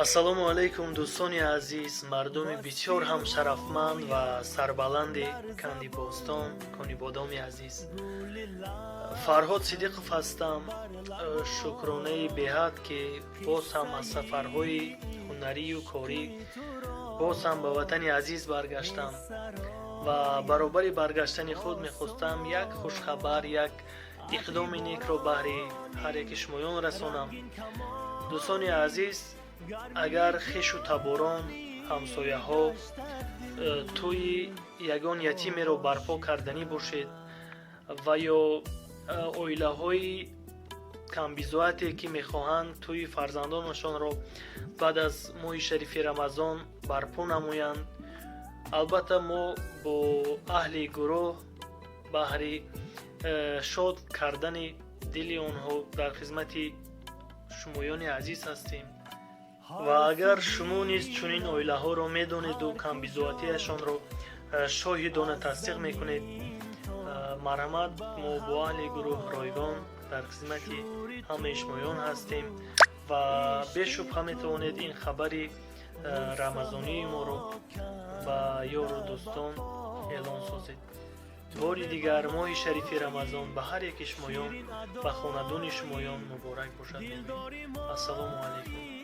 ассалому алайкум дӯстони азиз, мардуми бисёр ҳамшарафманд ва сарбаланди Канди Бостон, Конибодоми азиз. Фарҳод Сидиқов ҳастам. Шукронаи беҳад ки боз ҳам аз сафарҳои ҳунарию корӣ боз ҳам ба ватани азиз баргаштам ва баробари баргаштани худ мехостам як хушхабар, як иқдоми некро баҳри ҳар яки шумоён расонам. дӯстони азиз, агар хешу таборон, ҳамсояҳо тӯи ягон ятимеро барпо карданӣ бошед ва ё оилаҳои камбизоате ки мехоҳанд тӯи фарзандонашонро баъд аз моҳи шарифи Рамазон барпо намоянд, албатта мо бо аҳли гурӯҳ баҳри шод кардани дили онҳо дар хизмати шумоёни азиз ҳастем. ва агар шумо низ чунин оилаҳоро медонеду камбизоатиашонро шоҳидона тасдиқ мекунед, марҳамат, мо бо аҳли гурӯҳ ройгон дар хизмати ҳамаи шумоён ҳастем ва бешубҳа метавонед ин хабари рамазонии моро ба ёру дӯстон эълон созед. бори дигар моҳи шарифи Рамазон ба ҳар яки шумоён, ба хонадони шумоён муборак бошад. ассалому алайкум.